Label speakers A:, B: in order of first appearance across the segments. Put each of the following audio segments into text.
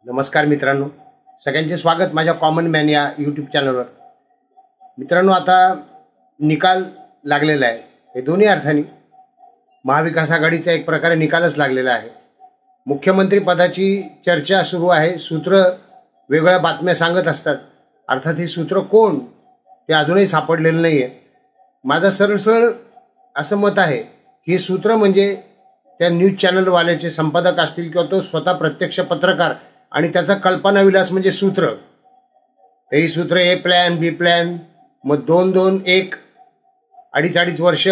A: नमस्कार मित्रांनो, सगळ्यांचे स्वागत माझ्या कॉमन मॅन या यूट्यूब चॅनलवर. मित्रांनो, आता निकाल लागलेला आहे. हे दोन्ही अर्थाने महाविकास आघाडीचा एक प्रकारे निकालच लागलेला आहे. मुख्यमंत्री पदाची चर्चा सुरू आहे. सूत्र वेगळ्या बातम्या सांगत असतात. अर्थात ही सूत्र कोण ते अजूनही सापडलेलं नाही आहे. माझं सरळ असं मत आहे की सूत्र म्हणजे त्या न्यूज चॅनलवाल्याचे संपादक असतील किंवा तो स्वतः प्रत्यक्ष पत्रकार आणि त्याचा कल्पनाविलास म्हणजे सूत्र. ही सूत्र ए प्लॅन, बी प्लॅन, मग 2-2-1 अडीच वर्ष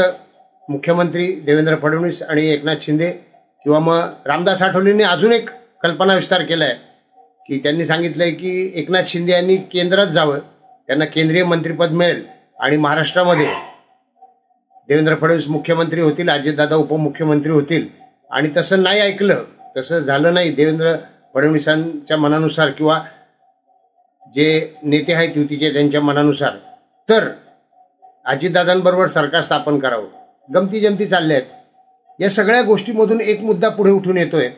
A: मुख्यमंत्री देवेंद्र फडणवीस आणि एकनाथ शिंदे किंवा मग रामदास आठवलेंनी अजून एक कल्पना विस्तार केला आहे की त्यांनी सांगितलंय की एकनाथ शिंदे यांनी केंद्रात जावं, त्यांना केंद्रीय मंत्रिपद मिळेल आणि महाराष्ट्रामध्ये देवेंद्र फडणवीस मुख्यमंत्री होतील, अजितदादा उपमुख्यमंत्री होतील. आणि तसं नाही ऐकलं, तसं झालं नाही. देवेंद्र फडणवीसांच्या मनानुसार किंवा जे नेते आहेत युतीचे त्यांच्या मनानुसार तर अजितदादांबरोबर सरकार स्थापन करावं. गमती जमती चालल्या आहेत. या सगळ्या गोष्टीमधून एक मुद्दा पुढे उठून येतोय,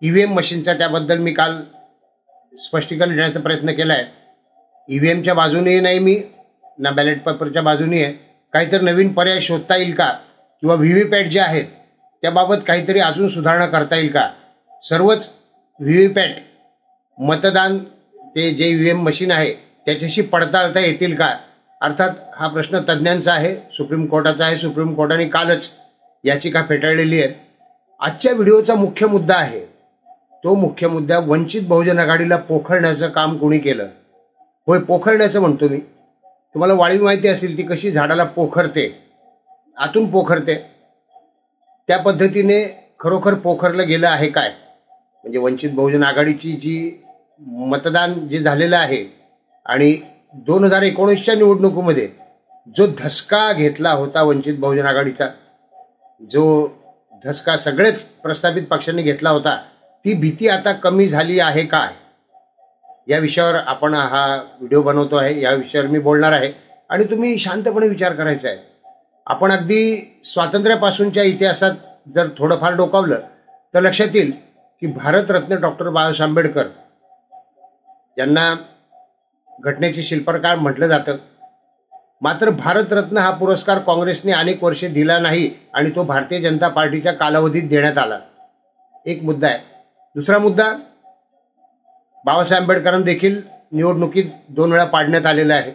A: ईव्हीएम मशीनचा. त्याबद्दल मी काल स्पष्टीकरण देण्याचा प्रयत्न केलाय. ईव्हीएमच्या बाजूने नाही मी, ना बॅलेट पेपरच्या बाजूने आहे. काहीतरी नवीन पर्याय शोधता येईल का, किंवा व्हीव्हीपॅट जे आहेत त्याबाबत काहीतरी अजून सुधारणा करता येईल का. सर्वच व्हीव्हीपॅट मतदान ते जे ईव्हीएम मशीन आहे त्याच्याशी पडताळता येतील का. अर्थात हा प्रश्न तज्ज्ञांचा आहे, सुप्रीम कोर्टाचा आहे. सुप्रीम कोर्टाने कालच याचिका फेटाळलेली आहे. आजच्या व्हिडिओचा मुख्य मुद्दा आहे, तो मुख्य मुद्दा वंचित बहुजन आघाडीला पोखरण्याचं काम कोणी केलं. होय, पोखरण्याचं म्हणतो मी. तुम्हाला वाळी माहिती असेल ती कशी झाडाला पोखरते, आतून पोखरते. त्या पद्धतीने खरोखर पोखरलं गेलं आहे काय. म्हणजे वंचित बहुजन आघाडीची जी मतदान जे झालेलं आहे आणि 2019च्या निवडणुकीमध्ये जो धसका घेतला होता वंचित बहुजन आघाडीचा, जो धसका सगळेच प्रस्थापित पक्षांनी घेतला होता, ती भीती आता कमी झाली आहे काय, या विषयावर आपण हा व्हिडिओ बनवतो आहे. या विषयावर मी बोलणार आहे आणि तुम्ही शांतपणे विचार करायचा आहे. आपण अगदी स्वातंत्र्यापासूनच्या इतिहासात जर थोडंफार डोकावलं तर लक्षात येईल की भारतरत्न डॉक्टर बाबासाहेब आंबेडकर यांना घटनेचे शिल्पकार म्हटलं जातं. मात्र भारतरत्न हा पुरस्कार काँग्रेसने अनेक वर्षे दिला नाही आणि तो भारतीय जनता पार्टीच्या कालावधीत देण्यात आला. एक मुद्दा आहे. दुसरा मुद्दा, बाबासाहेब आंबेडकरांना देखील निवडणुकीत 2 वेळा पाडण्यात आलेलं आहे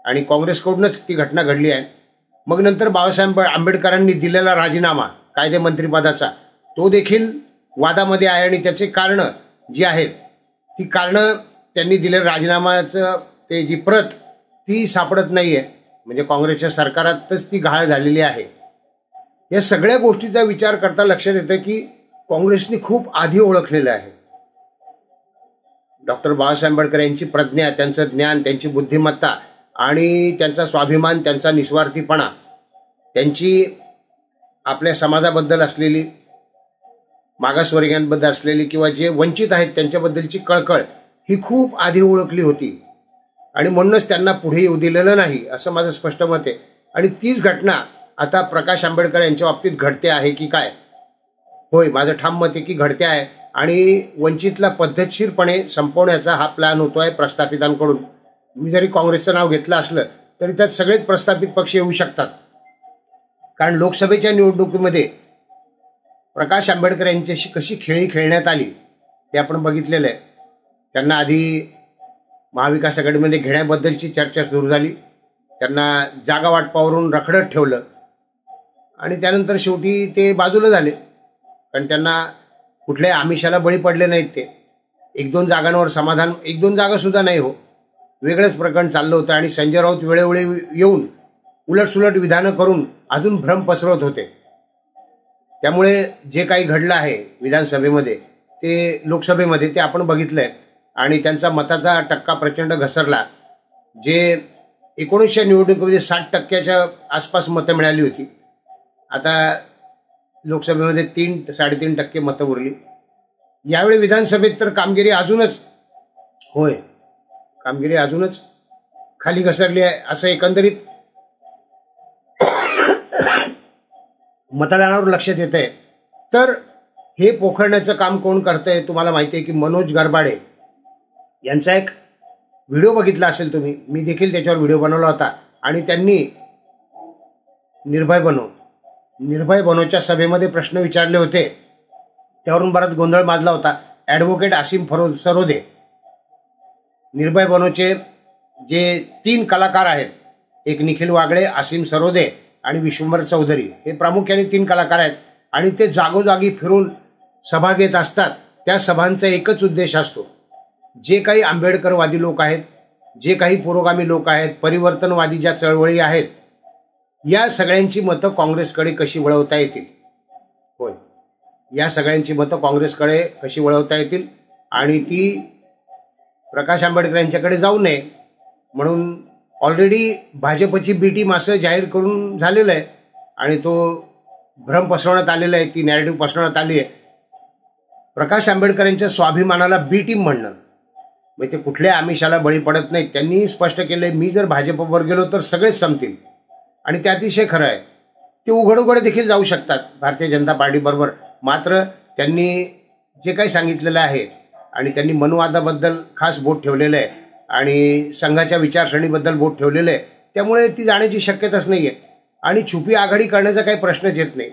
A: आणि काँग्रेसकडूनच ती घटना घडली आहे. मग नंतर बाबासाहेब आंबेडकरांनी दिलेला राजीनामा कायदे मंत्रिपदाचा, तो देखील वादामध्ये आहे आणि त्याचे कारण जी आहेत ती कारणं त्यांनी दिलेल्या राजीनामाचं ते जी प्रत ती सापडत नाहीये. म्हणजे काँग्रेसच्या सरकारातच ती गहाळ झालेली आहे. या सगळ्या गोष्टीचा विचार करता लक्षात येतं की काँग्रेसने खूप आधी ओळखलेलं आहे. डॉक्टर बाबासाहेब आंबेडकर यांची प्रज्ञा, त्यांचं ज्ञान, त्यांची बुद्धिमत्ता आणि त्यांचा स्वाभिमान, त्यांचा निस्वार्थीपणा, त्यांची आपल्या समाजाबद्दल असलेली, मागासवर्गीयांबद्दल असलेली किंवा जे वंचित आहेत त्यांच्याबद्दलची कळकळ ही खूप आधी ओळखली होती आणि म्हणूनच त्यांना पुढे येऊ दिलेलं नाही, असं माझं स्पष्ट मत आहे. आणि तीच घटना आता प्रकाश आंबेडकर यांच्या बाबतीत घडते आहे की काय. होय, माझं ठाम मत आहे की घडते आहे आणि वंचितला पद्धतशीरपणे संपवण्याचा हा प्लॅन होतोय प्रस्थापितांकडून. मी जरी काँग्रेसचं नाव घेतलं असलं तरी त्यात सगळेच प्रस्थापित पक्ष येऊ शकतात. कारण लोकसभेच्या निवडणुकीमध्ये प्रकाश आंबेडकर यांच्याशी कशी खेळी खेळण्यात आली ते आपण बघितलेलं आहे. त्यांना आधी महाविकास आघाडीमध्ये घेण्याबद्दलची चर्चा सुरू झाली, त्यांना जागा वाटपावरून रखडत ठेवलं आणि त्यानंतर शेवटी ते बाजूला झाले. कारण त्यांना कुठल्याही आमिषाला बळी पडले नाहीत. ते 1-2 जागांवर समाधान, 1-2 जागा सुद्धा नाही हो, वेगळंच प्रकरण चाललं होतं. आणि संजय राऊत वेळोवेळी येऊन उलटसुलट विधानं करून अजून भ्रम पसरवत होते. त्यामुळे जे काही घडलं आहे विधानसभेमध्ये ते लोकसभेमध्ये ते आपण बघितलंय आणि त्यांचा मताचा टक्का प्रचंड घसरला. जे 19च्या निवडणुकीमध्ये 60% आसपास मतं मिळाली होती, आता लोकसभेमध्ये 3-3.5% मतं उरली. यावेळी विधानसभेत तर कामगिरी अजूनच खाली घसरली आहे, असं एकंदरीत मतदानावर लक्षात येत आहे. तर हे पोखरण्याचं काम कोण करतंय तुम्हाला माहिती आहे की मनोज गरबाडे यांचा एक व्हिडिओ बघितला असेल तुम्ही, मी देखील त्याच्यावर व्हिडिओ बनवला होता. आणि त्यांनी निर्भय बनोच्या सभेमध्ये प्रश्न विचारले होते, त्यावरून बराच गोंधळ माजला होता. ॲडव्होकेट आसिम सरोदे, निर्भय बनोचे जे 3 कलाकार आहेत, एक निखिल वागळे, आसिम सरोदे आणि विश्वंभर चौधरी, हे प्रामुख्याने 3 कलाकार आहेत. आणि ते जागोजागी फिरून सभा घेत असतात. त्या सभांचा एकच उद्देश असतो, जे काही आंबेडकरवादी लोक आहेत, जे काही पुरोगामी लोक आहेत, परिवर्तनवादी ज्या चळवळी आहेत, या सगळ्यांची मतं काँग्रेसकडे कशी वळवता येतील. होय, या सगळ्यांची मतं काँग्रेसकडे कशी वळवता येतील आणि ती प्रकाश आंबेडकर यांच्याकडे जाऊ नये म्हणून ऑलरेडी भाजपची बी टीम असं जाहीर करून झालेलं आहे. आणि तो भ्रम पसरवण्यात आलेला आहे, ती नॅरेटिव्ह पसरवण्यात आली आहे. प्रकाश आंबेडकर यांच्या स्वाभिमानाला बी टीम म्हणणं म्हणजे ते कुठल्या आमिषाला बळी पडत नाहीत. त्यांनी स्पष्ट केलंय, मी जर भाजपवर गेलो तर सगळेच संपतील. आणि ते अतिशय खरं आहे. ते उघड देखील जाऊ शकतात भारतीय जनता पार्टीबरोबर. मात्र त्यांनी जे काही सांगितलेलं आहे आणि त्यांनी मनुवादाबद्दल खास बोट ठेवलेलं आहे आणि संघाच्या विचारसरणीबद्दल बोट ठेवलेलं आहे, त्यामुळे ती जाण्याची शक्यताच नाही आहे. आणि छुपी आघाडी करण्याचा काही प्रश्नच येत नाही.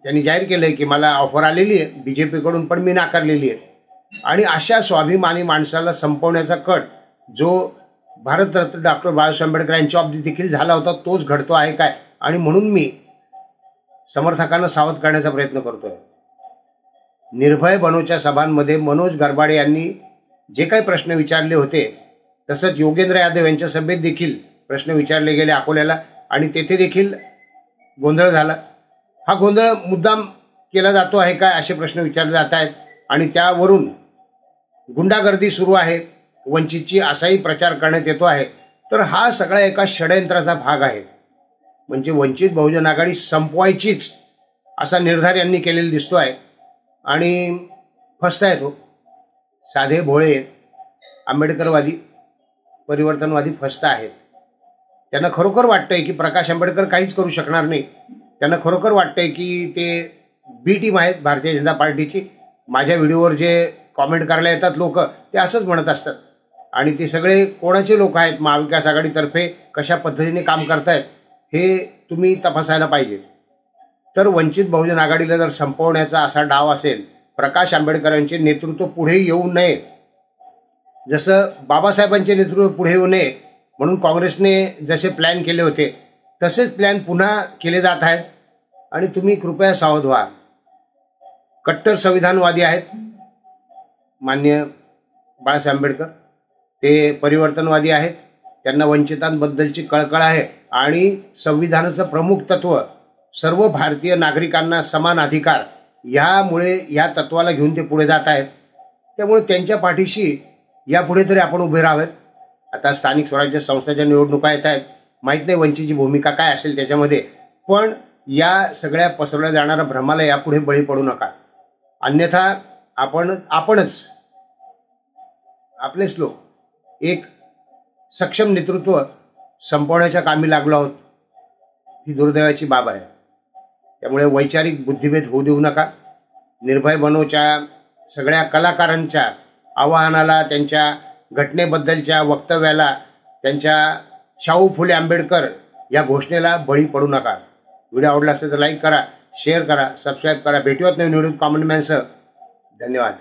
A: त्यांनी जाहीर केलंय की मला ऑफर आलेली आहे बीजेपीकडून, पण मी नाकारलेली आहे. आणि अशा स्वाभिमानी माणसाला संपवण्याचा कट जो भारतरत्न डॉक्टर बाबासाहेब आंबेडकर यांच्या बाबतीत देखील झाला होता, तोच घडतो आहे काय. आणि म्हणून मी समर्थकांना सावध करण्याचा प्रयत्न करतोय. निर्भय बनोच्या सभांमध्ये मनोज गरबाडे यांनी जे काही प्रश्न विचारले होते, तसंच योगेंद्र यादव यांच्या सभेत देखील प्रश्न विचारले गेले अकोल्याला आणि तेथे देखील गोंधळ झाला. हा गोंधळ मुद्दाम केला जातो आहे काय असे प्रश्न विचारले जात आहेत. आणि त्यावरून गुंडागर्दी सुरू आहे, वंचितची असाही प्रचार करण्यात येतो आहे. तर हा सगळा एका षडयंत्राचा भाग आहे. म्हणजे वंचित बहुजन आघाडी संपवायचीच असा निर्धार यांनी केलेला दिसतो आहे. आणि फसता येतो, साधे भोळे आंबेडकरवादी परिवर्तनवादी फसता आहेत. त्यांना खरोखर वाटतंय की प्रकाश आंबेडकर काहीच करू शकणार नाही. त्यांना खरोखर वाटतंय की ते बी टीम आहेत भारतीय जनता पार्टीची. माझ्या व्हिडिओवर जे कॉमेंट करायला येतात लोक, ते असंच म्हणत असतात. आणि ते सगळे कोणाचे लोक आहेत, महाविकास आघाडीतर्फे कशा पद्धतीने काम करतायत हे तुम्ही तपासायला पाहिजे. तर वंचित बहुजन आघाडीला जर संपवण्याचा असा डाव असेल, प्रकाश आंबेडकरांचे नेतृत्व पुढे येऊ नये, जसं बाबासाहेबांचे नेतृत्व पुढे येऊ नये म्हणून काँग्रेसने जसे प्लॅन केले होते तसेच प्लॅन पुन्हा केले जात आहेत. आणि तुम्ही कृपया सावध व्हा. कट्टर संविधानवादी आहेत माननीय बाळासाहेब आंबेडकर, ते परिवर्तनवादी आहेत. त्यांना वंचितांबद्दलची कळकळ आहे आणि संविधानाचं प्रमुख तत्व सर्व भारतीय नागरिकांना समान अधिकार, यामुळे या तत्वाला घेऊन ते पुढे जात आहेत. त्यामुळे त्यांच्या पाठीशी यापुढे तरी आपण उभे राहावेत. आता स्थानिक स्वराज्य संस्थांच्या निवडणुका येत आहेत, माहीत नाही वंचितची भूमिका काय असेल त्याच्यामध्ये. पण या सगळ्या पसरवल्या जाणाऱ्या भ्रमाला यापुढे बळी पडू नका. अन्यथा आपणच आपलेच लोक एक सक्षम नेतृत्व संपवण्याच्या कामी लागलो आहोत. ही दुर्दैवाची बाब आहे. त्यामुळे वैचारिक बुद्धिभेद होऊ देऊ नका. निर्भय बनोच्या सगळ्या कलाकारांच्या आवाहनाला, त्यांच्या घटनेबद्दलच्या वक्तव्याला, त्यांच्या शाहू फुले आंबेडकर या घोषणेला बळी पडू नका. व्हिडिओ आवडला असेल तर लाईक करा, शेअर करा, सबस्क्राईब करा. भेटूयात नवीन व्हिडिओ कॉमेंट मॅनसह. धन्यवाद.